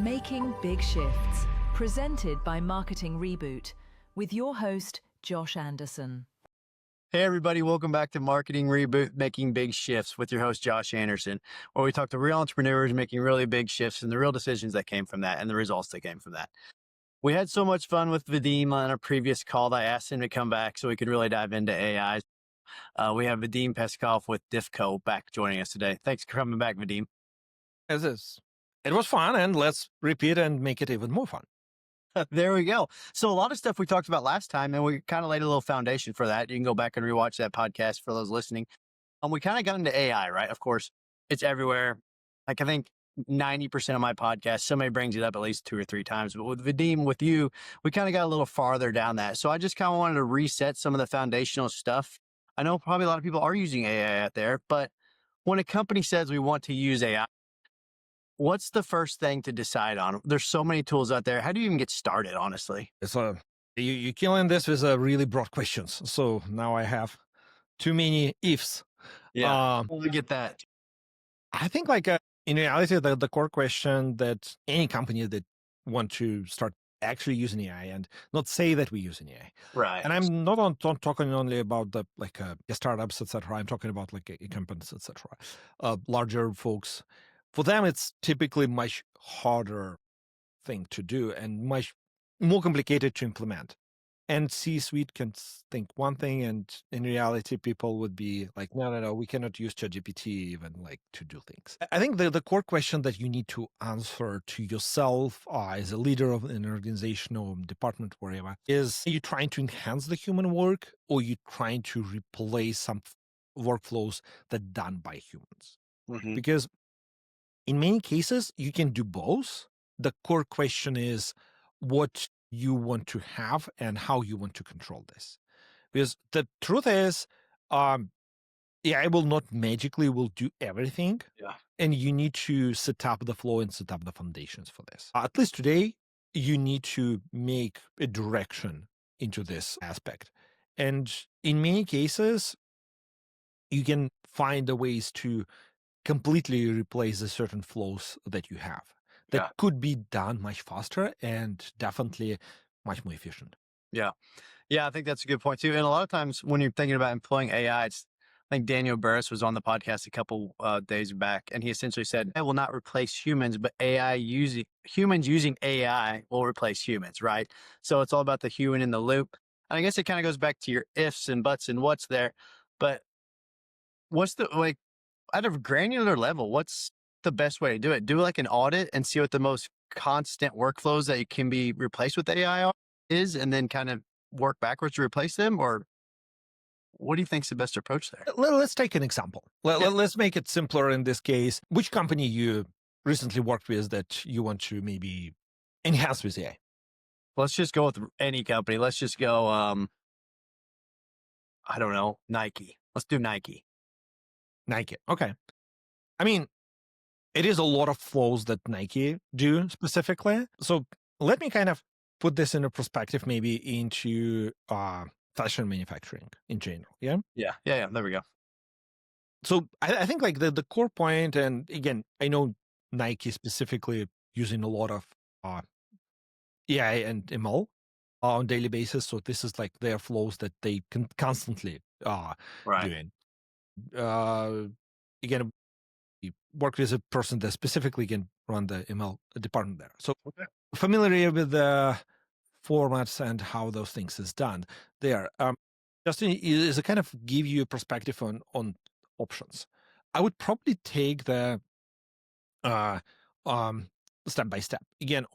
Making Big Shifts, presented by Marketing Reboot, with your host, Josh Anderson. Hey everybody, welcome back to Marketing Reboot, Making Big Shifts with your host, Josh Anderson, where we talk to real entrepreneurs making really big shifts and the real decisions that came from that and the results that came from that. We had so much fun with Vadim on our previous call that I asked him to come back so we could really dive into AI. We have Vadim Peskov with Difco back joining us today. Thanks for coming back, Vadim. It was fun, and let's repeat and make it even more fun. There we go. So a lot of stuff we talked about last time, and we kind of laid a little foundation for that. You can go back and rewatch that podcast for those listening. We kind of got into AI, right? Of course, it's everywhere. Like I think 90% of my podcast, somebody brings it up at least 2 or 3 times. But with Vadim, with you, we kind of got a little farther down that. So I just kind of wanted to reset some of the foundational stuff. I know probably a lot of people are using AI out there, but when a company says we want to use AI, what's the first thing to decide on? There's so many tools out there. How do you even get started, honestly? So you're killing this with really broad questions. So now I have too many ifs. Yeah, we get that. I think in reality, the core question that any company that want to start actually using AI and not say that we're using AI. Right. And I'm not talking only about the startups, etc. I'm talking about companies, etc. Larger folks. For them, it's typically much harder thing to do and much more complicated to implement. And C-suite can think one thing, and in reality, people would be like, no, we cannot use ChatGPT even to do things. I think the core question that you need to answer to yourself as a leader of an organization or department, wherever, is, are you trying to enhance the human work, or are you trying to replace some workflows that are done by humans? Mm-hmm. Because in many cases, you can do both. The core question is what you want to have and how you want to control this. Because the truth is, AI will not magically will do everything. Yeah. And you need to set up the flow and set up the foundations for this. At least today, you need to make a direction into this aspect. And in many cases, you can find the ways to completely replace the certain flows that you have that could be done much faster and definitely much more efficient. Yeah. I think that's a good point too. And a lot of times when you're thinking about employing AI, I think Daniel Burris was on the podcast a couple days back, and he essentially said, "I will not replace humans, but humans using AI will replace humans," right? So it's all about the human in the loop. And I guess it kind of goes back to your ifs and buts and what's there. But what's the at a granular level, what's the best way to do it? Do an audit and see what the most constant workflows that can be replaced with AI is, and then kind of work backwards to replace them? Or what do you think is the best approach there? Let's take an example. Let's make it simpler in this case. Which company you recently worked with that you want to maybe enhance with AI? Let's just go with any company. Let's just go, I don't know, Nike. Let's do Nike. Nike. Okay. I mean, it is a lot of flows that Nike do specifically. So let me kind of put this in a perspective, maybe into fashion manufacturing in general. Yeah. There we go. So I think the core point, and again, I know Nike specifically using a lot of AI and ML on a daily basis. So this is their flows that they can constantly doing. Again, we work with a person that specifically can run the ML department there. So familiar with the formats and how those things is done there. Justin is a kind of give you a perspective on options. I would probably take the step by step. Again,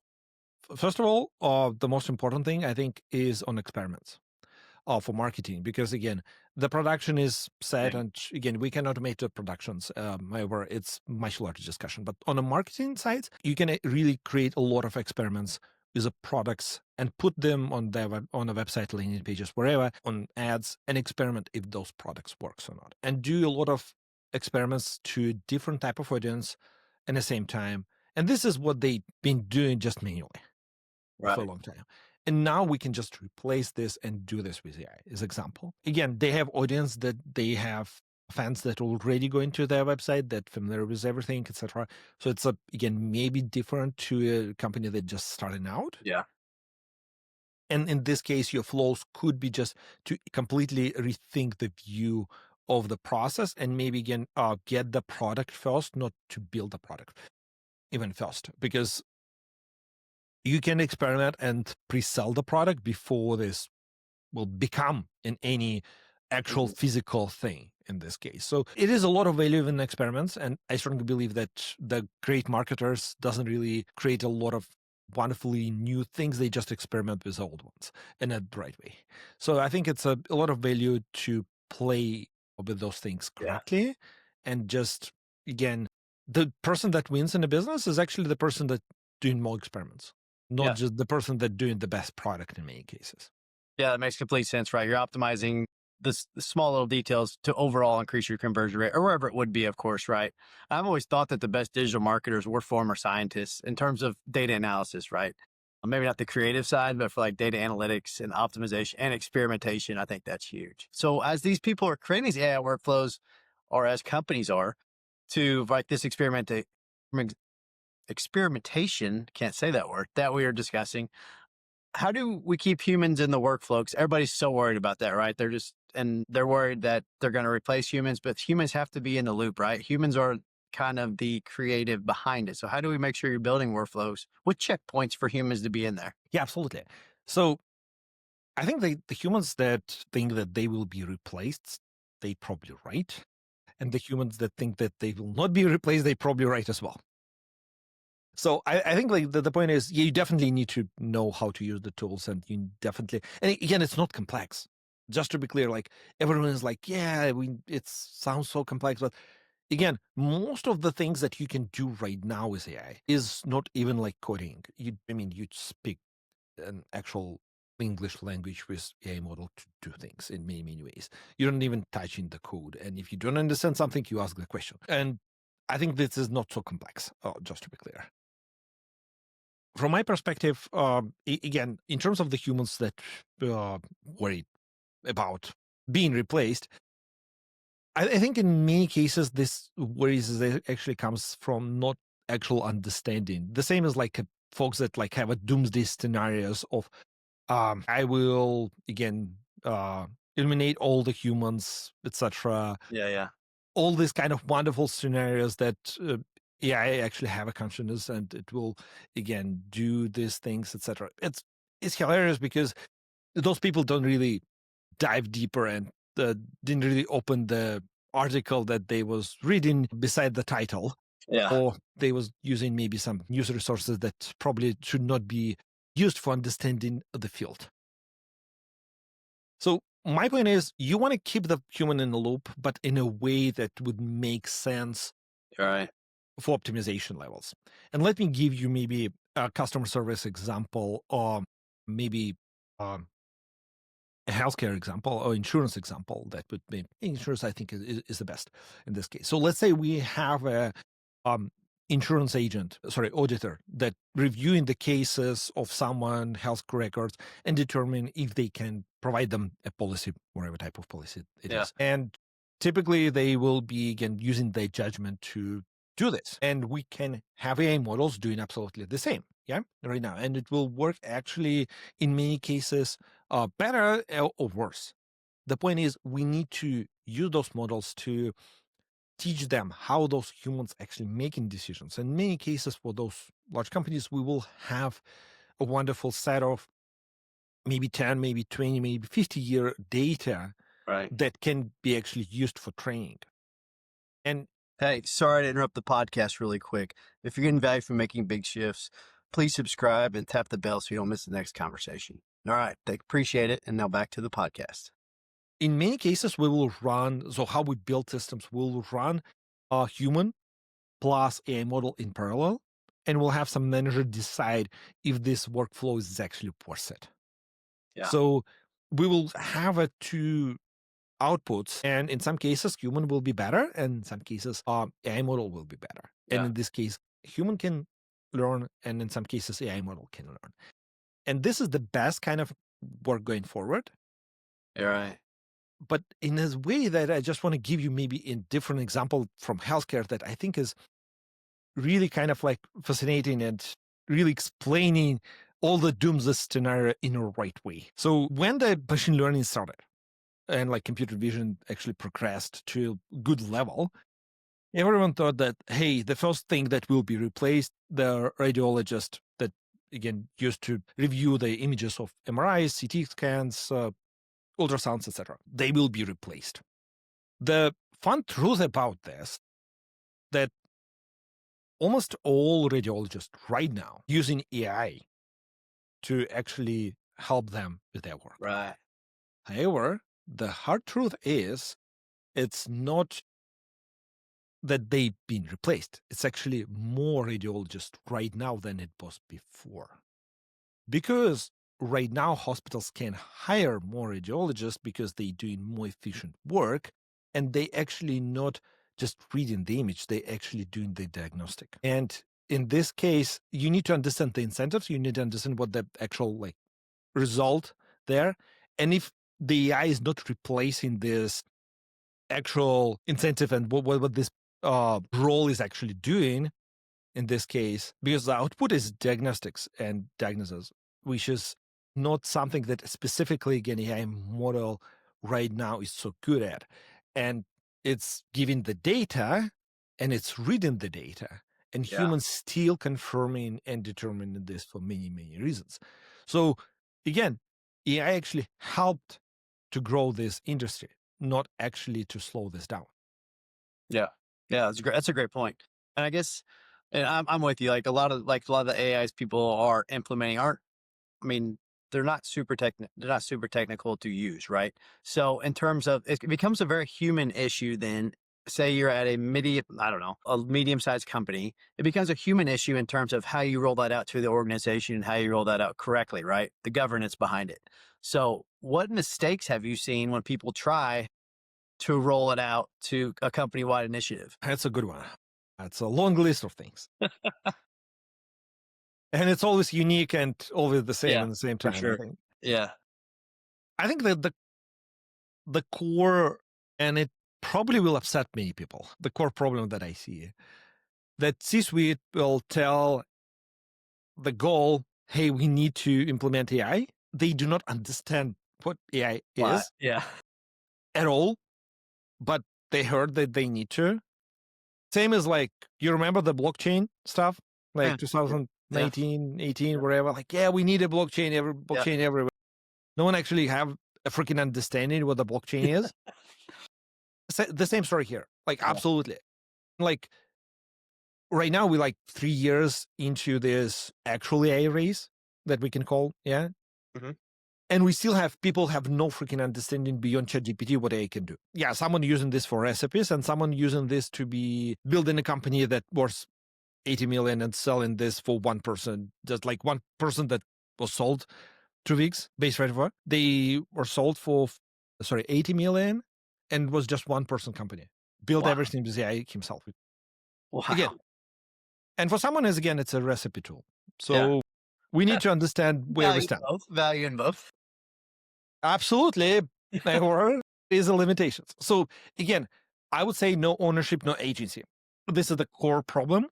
first of all, the most important thing I think is on experiments. For marketing, because again, the production is set, and again, we can automate the productions. However, it's much larger discussion. But on the marketing side, you can really create a lot of experiments with the products and put them on on a website, landing pages, wherever, on ads, and experiment if those products works or not, and do a lot of experiments to different type of audience at the same time. And this is what they've been doing just manually for a long time. And now we can just replace this and do this with AI as example. Again, they have audience that they have fans that already go into their website, that familiar with everything, etc. So it's again, maybe different to a company that just starting out. Yeah. And in this case, your flows could be just to completely rethink the view of the process and maybe again get the product first, not to build the product even first, because you can experiment and pre-sell the product before this will become in any actual physical thing in this case. So it is a lot of value in experiments, and I strongly believe that the great marketers doesn't really create a lot of wonderfully new things. They just experiment with old ones in a right way. So I think it's a lot of value to play with those things correctly. And just again, the person that wins in a business is actually the person that doing more experiments, not just the person that doing the best product in many cases. Yeah, that makes complete sense, right? You're optimizing the small little details to overall increase your conversion rate, or wherever it would be, of course, right? I've always thought that the best digital marketers were former scientists in terms of data analysis, right? Maybe not the creative side, but for like data analytics and optimization and experimentation, I think that's huge. So as these people are creating these AI workflows, or as companies are, to like this experimentation, can't say that word, that we are discussing, how do we keep humans in the workflow? Because everybody's so worried about that, right? They're worried that they're going to replace humans, but humans have to be in the loop, right? Humans are kind of the creative behind it. So how do we make sure you're building workflows with checkpoints for humans to be in there? Yeah, absolutely. So I think the humans that think that they will be replaced, they probably right. And the humans that think that they will not be replaced, they probably right as well. So I think like the point is, you definitely need to know how to use the tools, and you definitely, and again, it's not complex. Just to be clear, like everyone is like, yeah, it sounds so complex, but again, most of the things that you can do right now with AI is not even like coding. You speak an actual English language with AI model to do things in many, many ways. You don't even touch in the code. And if you don't understand something, you ask the question. And I think this is not so complex, just to be clear. From my perspective, again, in terms of the humans that worry about being replaced, I think in many cases, this worries actually comes from not actual understanding. The same as like folks that like have a doomsday scenarios of, I will again eliminate all the humans, etc. Yeah. All these kind of wonderful scenarios that AI actually have a consciousness and it will again do these things, etc. It's hilarious because those people don't really dive deeper and didn't really open the article that they was reading beside the title, or they was using maybe some news resources that probably should not be used for understanding the field. So my point is, you want to keep the human in the loop, but in a way that would make sense Right. for optimization levels. And let me give you maybe a customer service example, or maybe a healthcare example or insurance example that would be insurance. I think is the best in this case. So let's say we have a insurance auditor that reviewing the cases of someone health records and determine if they can provide them a policy, whatever type of policy it is. And typically they will be again using their judgment to do this. And we can have AI models doing absolutely the same. Yeah, right now. And it will work actually in many cases better or worse. The point is we need to use those models to teach them how those humans actually making decisions. In many cases for those large companies, we will have a wonderful set of maybe 10, maybe 20, maybe 50-year data that can be actually used for training. And hey, sorry to interrupt the podcast really quick. If you're getting value from making big shifts, please subscribe and tap the bell so you don't miss the next conversation. All right, appreciate it. And now back to the podcast. In many cases, we will run, so how we build systems, we'll run a human plus AI model in parallel, and we'll have some manager decide if this workflow is actually worth it. So we will have two outputs, and in some cases, human will be better, and in some cases, AI model will be better. And in this case, human can learn, and in some cases, AI model can learn. And this is the best kind of work going forward. Right. but in a way that I just want to give you maybe a different example from healthcare that I think is really kind of like fascinating and really explaining all the doomsday scenario in a right way. So when the machine learning started and like computer vision actually progressed to a good level, everyone thought that, hey, the first thing that will be replaced, the radiologist that, again, used to review the images of MRIs, CT scans, ultrasounds, etc., they will be replaced. The fun truth about this, that almost all radiologists right now using AI to actually help them with their work. Right. However, the hard truth is it's not that they've been replaced. It's actually more radiologists right now than it was before. Because right now hospitals can hire more radiologists because they're doing more efficient work, and they actually not just reading the image, they actually doing the diagnostic. And in this case, you need to understand the incentives, you need to understand what the actual like result there. And if the AI is not replacing this actual incentive and what this role is actually doing in this case, because the output is diagnostics and diagnosis, which is not something that specifically, again, AI model right now is so good at. And it's giving the data and it's reading the data, and humans still confirming and determining this for many, many reasons. So again, AI actually helped to grow this industry, not actually to slow this down. Yeah. That's great. That's a great point. And I guess, and I'm with you. Like a lot of the AIs people are implementing aren't. I mean, they're not super technical to use, right? So in terms of, it becomes a very human issue. Then, say you're at a medium-sized company, it becomes a human issue in terms of how you roll that out to the organization and how you roll that out correctly, right? The governance behind it. So, what mistakes have you seen when people try to roll it out to a company-wide initiative? That's a good one. That's a long list of things. And it's always unique and always the same at the same time. Sure. I think. Yeah. I think that the core, and it probably will upset many people, the core problem that I see, that C-suite will tell the goal, hey, we need to implement AI. They do not understand what AI is at all, but they heard that they need to. Same as like, you remember the blockchain stuff? Like 2019, 18, wherever, like, we need a blockchain, everywhere. No one actually have a freaking understanding what the blockchain is. The same story here. Like, absolutely. Like, right now, we're like 3 years into this actual AI race that we can call, Mm-hmm. And we still have people have no freaking understanding beyond ChatGPT what AI can do. Yeah, someone using this for recipes and someone using this to be building a company that worth 80 million and selling this for one person, just like one person that was sold 2 weeks, base rate of work. They were sold for, 80 million, and was just one person company. Built everything with AI himself. Wow. Again, and for someone else, again, it's a recipe tool. So we need to understand where we stand. Value in both. Absolutely. There is a limitations. So again, I would say no ownership, no agency. This is the core problem.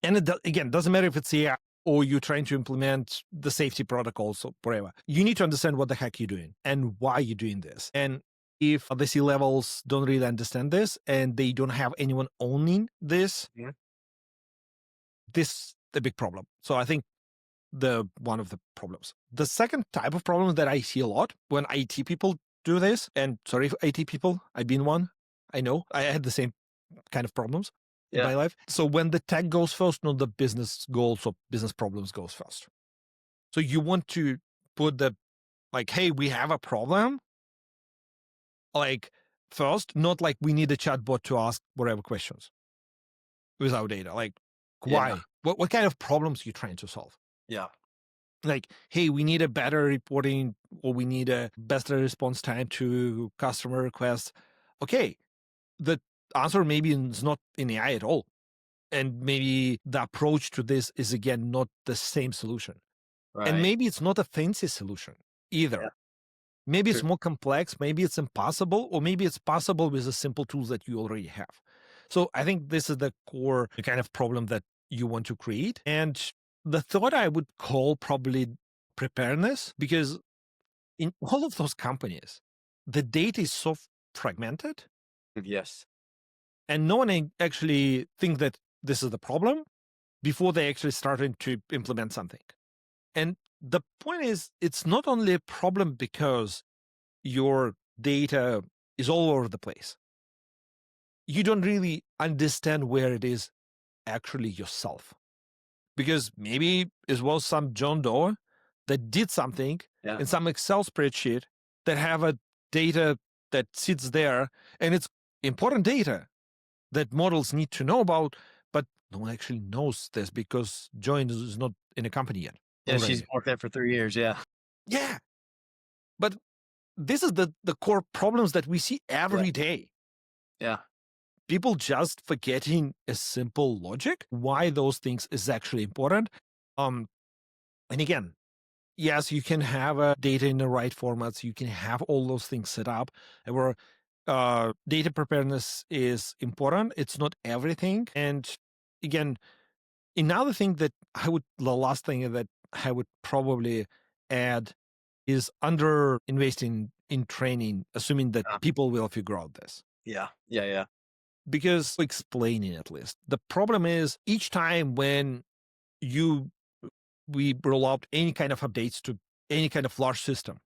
And it doesn't matter if it's AI or you're trying to implement the safety protocols or whatever. You need to understand what the heck you're doing and why you're doing this. And if the C-levels don't really understand this and they don't have anyone owning this, this is a big problem. So I think one of the problems. The second type of problem that I see a lot when IT people do this, and sorry for IT people, I've been one. I know I had the same kind of problems in my life. So when the tech goes first, not the business goals or business problems goes first. So you want to put like, hey, we have a problem, like first, not like we need a chatbot to ask whatever questions without data. Like, why? What kind of problems are you trying to solve? Yeah. Like, hey, we need a better reporting, or we need a better response time to customer requests. Okay, the answer maybe is not in AI at all. And maybe the approach to this is, again, not the same solution. Right. And maybe it's not a fancy solution either. Maybe it's True. more complex, maybe it's impossible, or maybe it's possible with the simple tools that you already have. So I think this is the core kind of problem that you want to create. And the thought I would call probably preparedness, because in all of those companies, the data is so fragmented Yes. and no one actually think that this is the problem before they actually started to implement something. And the point is, it's not only a problem because your data is all over the place. You don't really understand where it is actually yourself. Because maybe it was some John Doe that did something Yeah. in some Excel spreadsheet that have a data that sits there, and it's important data that models need to know about, but no one actually knows this because Joan is not in a company yet. Yeah, already. she's worked there for 3 years. Yeah. Yeah. But this is the core problems that we see every day. Yeah. People just forgetting a simple logic, why those things is actually important. And again, yes, you can have data in the right formats. You can have all those things set up. However, data preparedness is important. It's not everything. And again, another thing that the last thing that I would probably add is under investing in training, assuming that Yeah. people will figure out this. Yeah. Yeah. Yeah. Because explaining at least. The problem is each time when we roll out any kind of updates to any kind of large system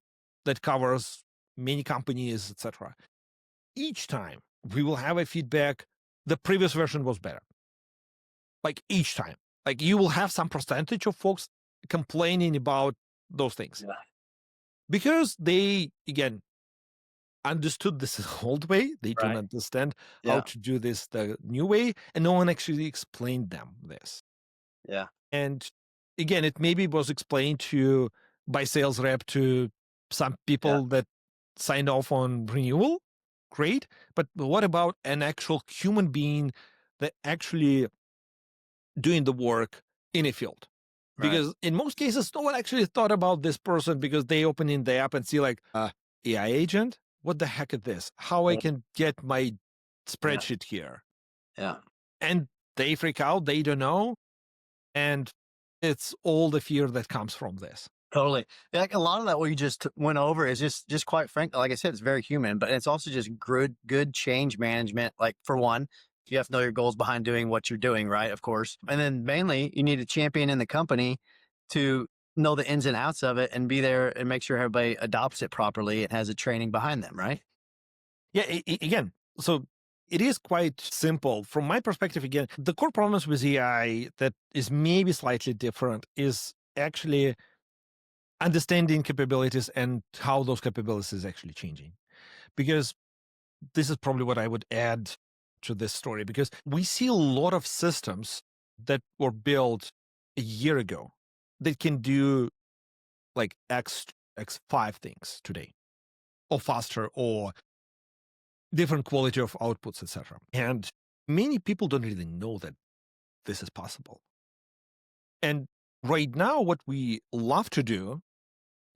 that covers many companies, etc. Each time we will have a feedback, the previous version was better. Like each time. Like you will have some percentage of folks complaining about those things. Yeah. Because they, again, understood this old way. They don't Right. understand how Yeah. to do this the new way, and no one actually explained them this. Yeah. And again, it maybe was explained to by sales rep to some people that signed off on renewal. Great. But what about an actual human being that actually doing the work in a field? Right. Because in most cases, no one actually thought about this person because they open in the app and see like, AI agent? What the heck is this? How I Yeah. can get my spreadsheet here? Yeah. And they freak out. They don't know. And it's all the fear that comes from this. Totally. Like a lot of that what you just went over is just quite frank. Like I said, it's very human, but it's also just good change management. Like for one, you have to know your goals behind doing what you're doing, right? Of course. And then mainly you need a champion in the company to know the ins and outs of it and be there and make sure everybody adopts it properly and has a training behind them, right? Yeah, again, so it is quite simple. From my perspective, again, the core problems with AI that is maybe slightly different is actually understanding capabilities and how those capabilities is actually changing. Because this is probably what I would add to this story, because we see a lot of systems that were built a year ago that can do like X5 things today, or faster, or different quality of outputs, etc. And many people don't really know that this is possible. And right now, what we love to do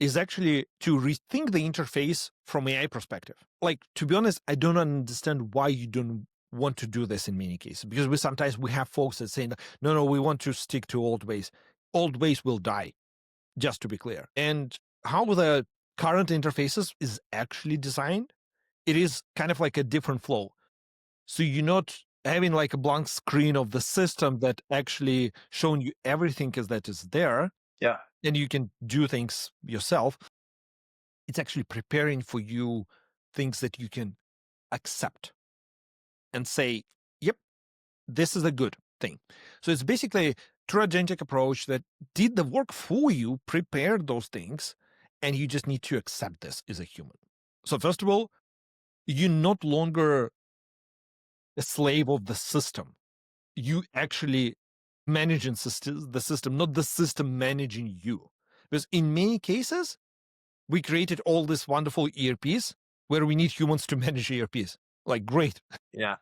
is actually to rethink the interface from AI perspective. Like, to be honest, I don't understand why you don't want to do this in many cases, because sometimes we have folks that say, no, we want to stick to old ways. Old ways will die, just to be clear. And how the current interfaces is actually designed, it is kind of like a different flow. So you're not having like a blank screen of the system that actually showing you everything that is there. Yeah. And you can do things yourself. It's actually preparing for you things that you can accept and say, yep, this is a good thing. So it's basically a true agentic approach that did the work for you, prepared those things, and you just need to accept this as a human. So first of all, you're not longer a slave of the system. You actually managing the system, not the system managing you. Because in many cases, we created all this wonderful ERPs where we need humans to manage ERPs. Like, great. Yeah.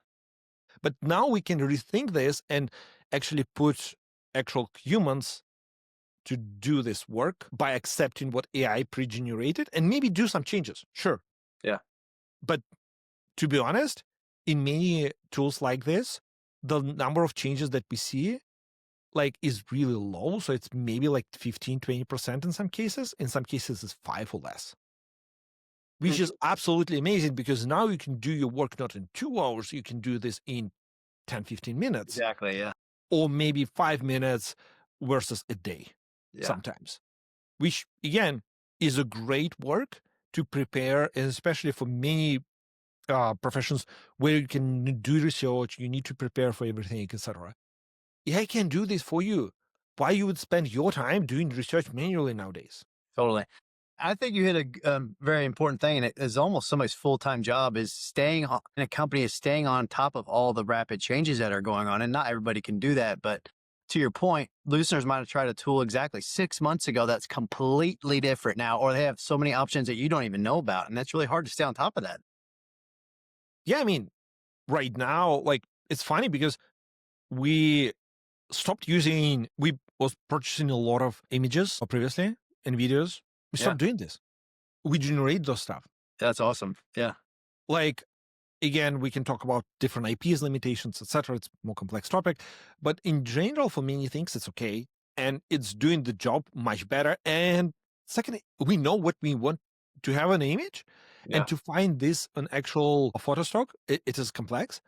But now we can rethink this and actually put actual humans to do this work by accepting what AI pre-generated and maybe do some changes. Sure. Yeah. But to be honest, in many tools like this, the number of changes that we see like is really low. So it's maybe like 15, 20% in some cases. In some cases, it's 5 or less. Which is absolutely amazing because now you can do your work not in 2 hours, you can do this in 10, 15 minutes. Exactly. Yeah. Or maybe 5 minutes versus a day sometimes. Which again is a great work to prepare, and especially for many professions where you can do research, you need to prepare for everything, etc. AI can do this for you. Why you would spend your time doing research manually nowadays? Totally. I think you hit a very important thing, and it is almost somebody's full-time job is staying on, in a company is staying on top of all the rapid changes that are going on. And not everybody can do that. But to your point, listeners might have tried a tool exactly 6 months ago that's completely different now, or they have so many options that you don't even know about. And that's really hard to stay on top of that. Yeah, I mean, right now, like, it's funny because we stopped using, we was purchasing a lot of images previously and videos. We stopped doing this. We generate those stuff. That's awesome. Yeah. Like, again, we can talk about different IPs, limitations, etc. It's a more complex topic. But in general, for many things, it's okay. And it's doing the job much better. And second, we know what we want to have an image. And to find this an actual photo stock, it is complex.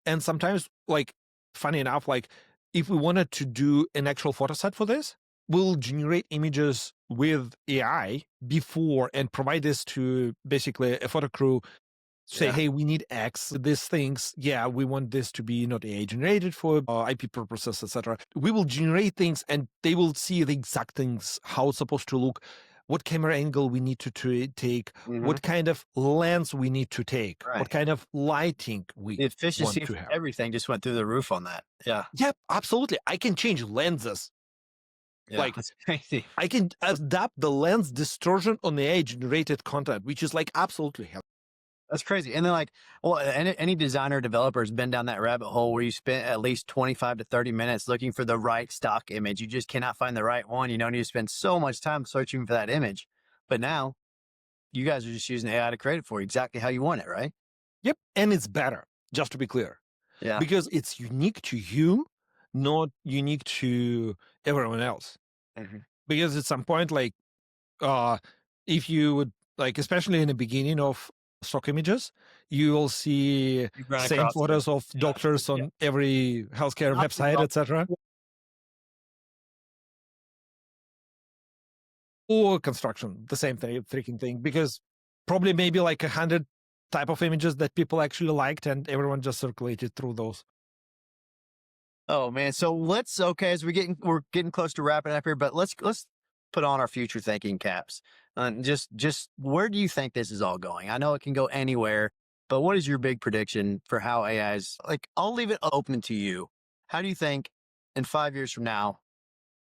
And sometimes, like, funny enough, like, if we wanted to do an actual photo set for this, we'll generate images with AI before and provide this to basically a photo crew. Say, hey, we need X, these things. Yeah, we want this to be not AI generated for IP purposes, etc. We will generate things and they will see the exact things, how it's supposed to look, what camera angle we need to take, what kind of lens we need to take, what kind of lighting we The efficiency want to of have. everything just went through the roof on that. Yeah. Yep, absolutely. I can change lenses. Yeah, Like, that's crazy. I can adapt the lens distortion on the AI-generated content, which is like absolutely helpful. That's crazy. And then like, well, any designer or developer has been down that rabbit hole where you spend at least 25 to 30 minutes looking for the right stock image. You just cannot find the right one. You don't need to spend so much time searching for that image. But now you guys are just using AI to create it for you exactly how you want it, right? Yep. And it's better, just to be clear. Yeah. Because it's unique to you, not unique to everyone else. Because at some point, like, if you would, like, especially in the beginning of stock images, you will see same photos of doctors on every healthcare website, etc. Or construction, the same thing, freaking thing, because probably maybe like 100 type of images that people actually liked and everyone just circulated through those. Oh man. So as we're getting close to wrapping up here, but let's put on our future thinking caps. And just where do you think this is all going? I know it can go anywhere, but what is your big prediction for how AI is, like, I'll leave it open to you. How do you think in 5 years from now,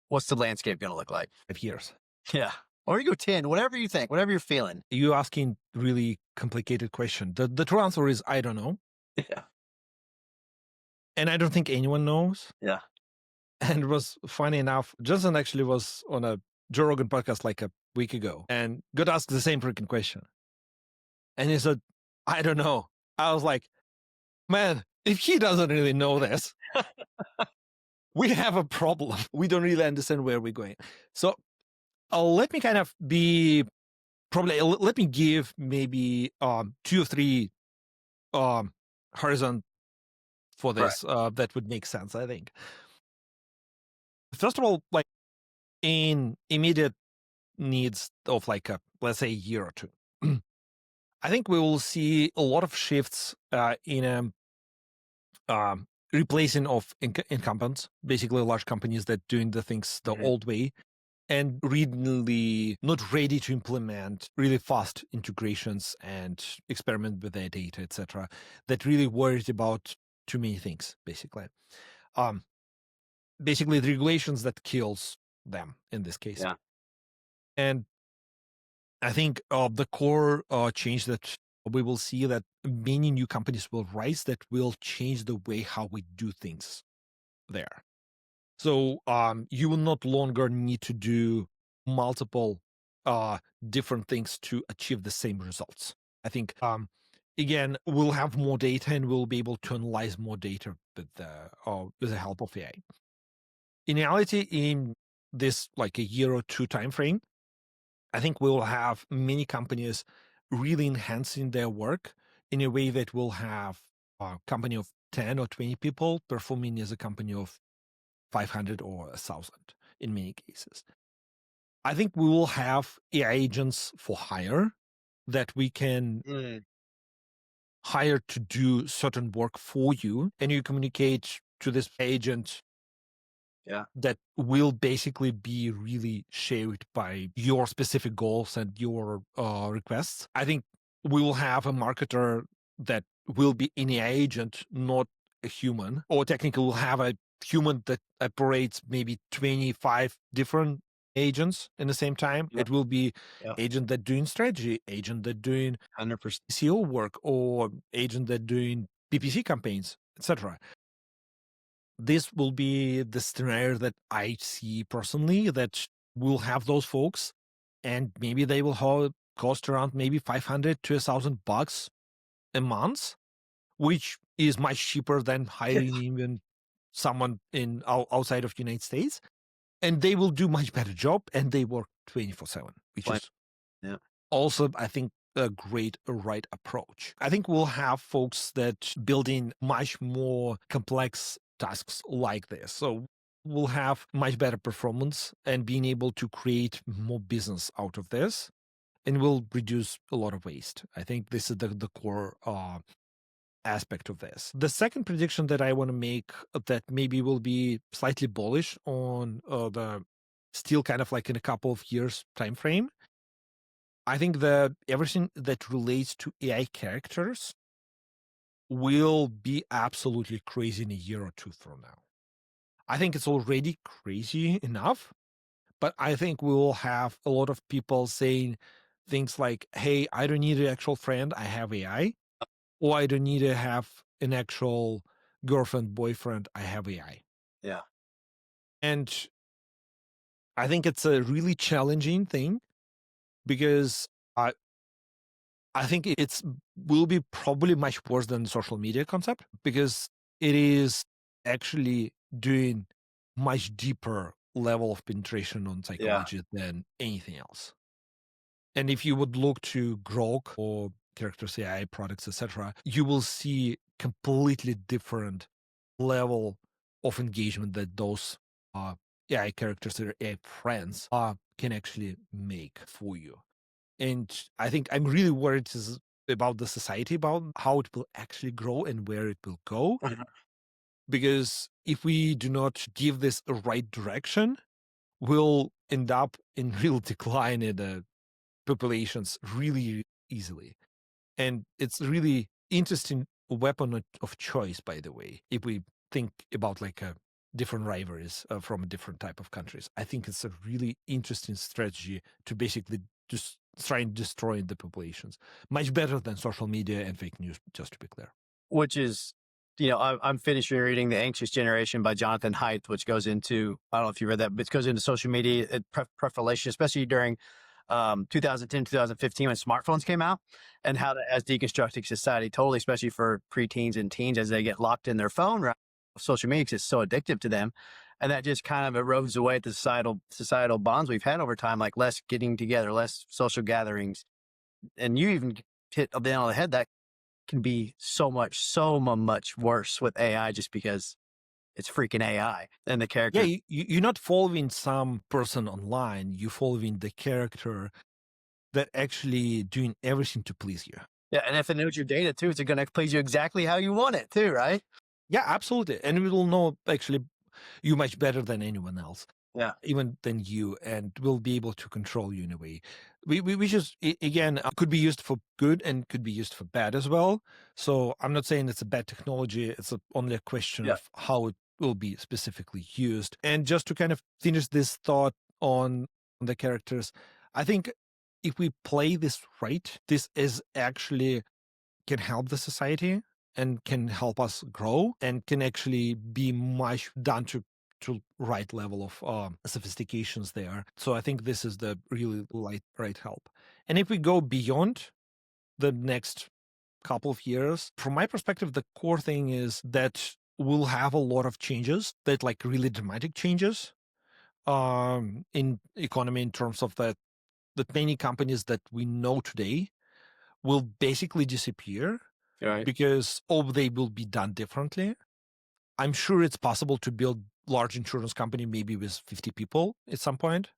what's the landscape going to look like? 5 years. Yeah. Or you go 10, whatever you think, whatever you're feeling. You asking really complicated question. The true answer is, I don't know. Yeah. And I don't think anyone knows. Yeah. And it was funny enough, Johnson actually was on a Joe Rogan podcast like a week ago and got asked the same freaking question. And he said, I don't know. I was like, man, if he doesn't really know this, we have a problem. We don't really understand where we're going. So let me kind of let me give maybe 2 or 3 horizon for this that would make sense, I think. First of all, like, in immediate needs of like let's say a year or 2, I think we will see a lot of shifts in replacing of incumbents, basically large companies that doing the things the old way and really not ready to implement really fast integrations and experiment with their data, etc. That really worried about too many things, basically. Basically the regulations that kills them in this case. Yeah. And I think the core change that we will see that many new companies will rise that will change the way how we do things there. So you will not longer need to do multiple different things to achieve the same results. I think again, we'll have more data and we'll be able to analyze more data with the help of AI. In reality, in this like a year or two time frame, I think we'll have many companies really enhancing their work in a way that will have a company of 10 or 20 people performing as a company of 500 or 1,000 in many cases. I think we will have AI agents for hire that we can hire to do certain work for you, and you communicate to this agent that will basically be really shaped by your specific goals and your requests. I think we will have a marketer that will be an AI agent, not a human, or technically we'll have a human that operates maybe 25 different agents in the same time. Yep. It will be Yep. agent that doing strategy, agent that doing 100%. SEO work, or agent that doing PPC campaigns, etc. This will be the scenario that I see personally, that we'll have those folks, and maybe they will cost around maybe 500 to $1,000 a month, which is much cheaper than hiring even someone in outside of the United States, and they will do much better job, and they work 24/7, which is also, I think, a great right approach. I think we'll have folks that building much more complex tasks like this. So we'll have much better performance and being able to create more business out of this, and will reduce a lot of waste. I think this is the core aspect of this. The second prediction that I want to make that maybe will be slightly bullish on the still kind of like in a couple of years time frame. I think that everything that relates to AI characters will be absolutely crazy in a year or two from now. I think it's already crazy enough, but I think we will have a lot of people saying things like, hey, I don't need an actual friend, I have AI. Or I don't need to have an actual girlfriend, boyfriend, I have AI. Yeah. And I think it's a really challenging thing because I think it's will be probably much worse than the social media concept, because it is actually doing much deeper level of penetration on psychology than anything else. And if you would look to Grok or characters AI products, etc., you will see completely different level of engagement that those AI characters or AI friends can actually make for you. And I think I'm really worried about the society, about how it will actually grow and where it will go. Because if we do not give this a right direction, we'll end up in real decline in the populations really easily. And it's really interesting weapon of choice, by the way, if we think about like different rivalries from different type of countries. I think it's a really interesting strategy to basically just try and destroy the populations. Much better than social media and fake news, just to be clear. Which is, I'm finished reading The Anxious Generation by Jonathan Haidt, which goes into, I don't know if you read that, but it goes into social media proliferation, especially during 2010, 2015 when smartphones came out, and how that has deconstructing society totally, especially for preteens and teens as they get locked in their phone, right? Social media, because it's so addictive to them. And that just kind of erodes away at the societal bonds we've had over time, like less getting together, less social gatherings. And you even hit the nail on the head, that can be so much worse with AI, just because it's freaking AI and the character. Yeah, you're not following some person online. You're following the character that actually doing everything to please you. Yeah, and if it knows your data too, it's going to please you exactly how you want it too, right? Yeah, absolutely. And we will know actually you much better than anyone else. Yeah. Even than you, and will be able to control you in a way. We just, again, could be used for good and could be used for bad as well. So I'm not saying it's a bad technology. It's only a question of how it will be specifically used. And just to kind of finish this thought on the characters, I think if we play this right, this is actually can help the society and can help us grow and can actually be much done to to right level of sophistications there. So I think this is the really right help. And if we go beyond the next couple of years, from my perspective, the core thing is that we'll have a lot of changes, that like really dramatic changes in economy, in terms of that many companies that we know today will basically disappear because they will be done differently. I'm sure it's possible to build large insurance company maybe with 50 people at some point,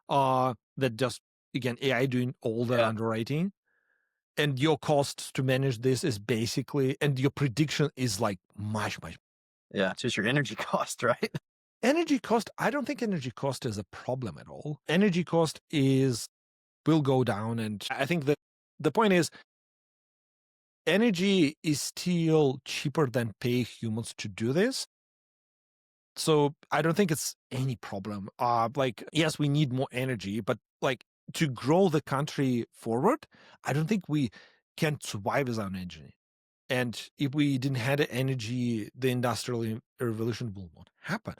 that just, again, AI doing all the underwriting. And your cost to manage this is basically, and your prediction is like much. Yeah, it's just your energy cost, right? Energy cost, I don't think energy cost is a problem at all. Energy cost will go down. And I think that the point is, energy is still cheaper than pay humans to do this. So I don't think it's any problem. Yes, we need more energy, but like to grow the country forward, I don't think we can survive without energy. And if we didn't have energy, the industrial revolution will not happen.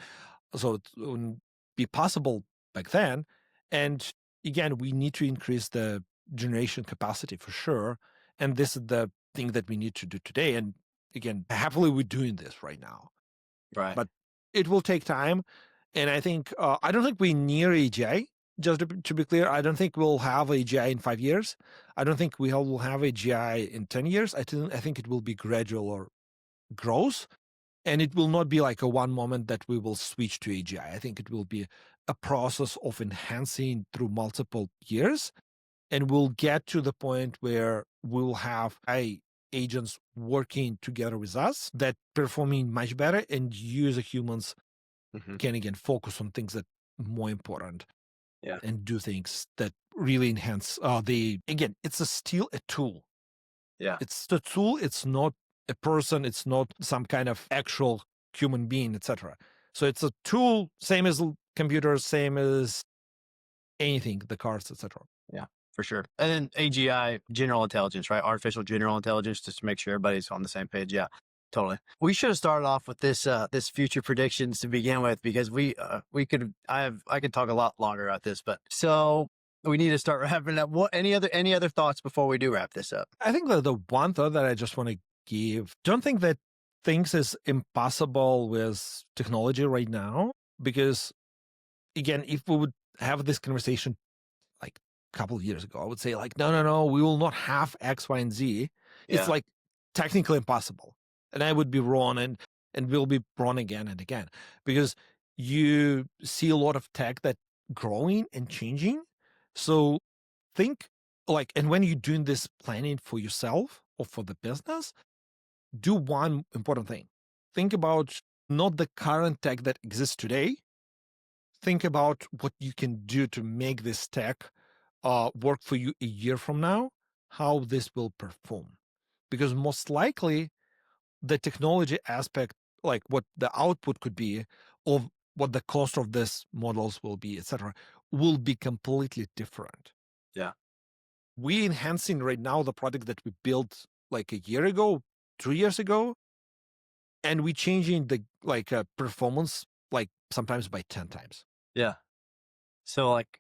So it wouldn't be possible back then. And again, we need to increase the generation capacity for sure. And this is the thing that we need to do today. And again, happily, we're doing this right now. Right. But it will take time. And I think, I don't think we're near AGI. Just to be clear, I don't think we'll have AGI in 5 years. I don't think we will have AGI in 10 years. I think it will be gradual or growth. And it will not be like a one moment that we will switch to AGI. I think it will be a process of enhancing through multiple years. And we'll get to the point where we'll have AI agents working together with us that performing much better, and you as humans can again focus on things that are more important. Yeah. And do things that really enhance it's still a tool. Yeah. It's a tool. It's not a person. It's not some kind of actual human being, etc. So it's a tool, same as computers, same as anything, the cars, etc. Yeah, for sure. And then AGI, general intelligence, right? Artificial general intelligence, just to make sure everybody's on the same page. Yeah. Totally. We should have started off with this future predictions to begin with, because I could talk a lot longer about this, but so we need to start wrapping up. What any other thoughts before we do wrap this up? I think that the one thought that I just want to give, don't think that things is impossible with technology right now, because again, if we would have this conversation like a couple of years ago, I would say like, no, we will not have X, Y, and Z. It's like technically impossible. And I would be wrong, and will be wrong again and again, because you see a lot of tech that growing and changing. So think like, and when you're doing this planning for yourself or for the business, do one important thing. Think about not the current tech that exists today. Think about what you can do to make this tech work for you a year from now, how this will perform. Because most likely, the technology aspect, like what the output could be, of what the cost of these models will be, etc., will be completely different. Yeah. We enhancing right now the product that we built like a year ago, 2 years ago, and we changing the performance like sometimes by 10 times. Yeah. So like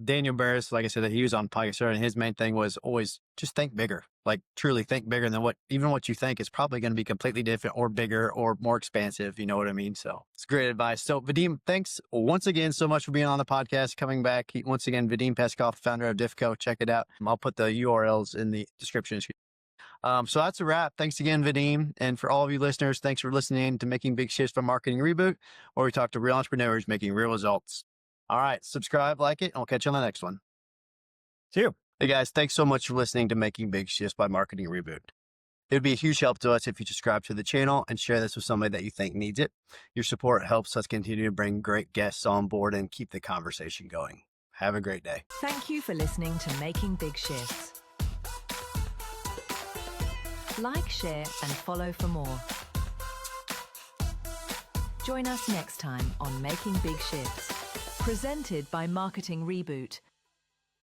Daniel Barris, like I said, that he was on podcast, and his main thing was always just think bigger, like truly think bigger than what you think is probably going to be completely different or bigger or more expansive. You know what I mean? So it's great advice. So Vadim, thanks once again so much for being on the podcast, coming back. Once again, Vadim Peskov, founder of Difco. Check it out. I'll put the URLs in the description. So that's a wrap. Thanks again, Vadim. And for all of you listeners, thanks for listening to Making Big Shifts by Marketing Reboot, where we talk to real entrepreneurs making real results. All right, subscribe, like it, and I'll catch you on the next one. See you. Hey guys, thanks so much for listening to Making Big Shifts by Marketing Reboot. It would be a huge help to us if you subscribe to the channel and share this with somebody that you think needs it. Your support helps us continue to bring great guests on board and keep the conversation going. Have a great day. Thank you for listening to Making Big Shifts. Like, share, and follow for more. Join us next time on Making Big Shifts, presented by Marketing Reboot.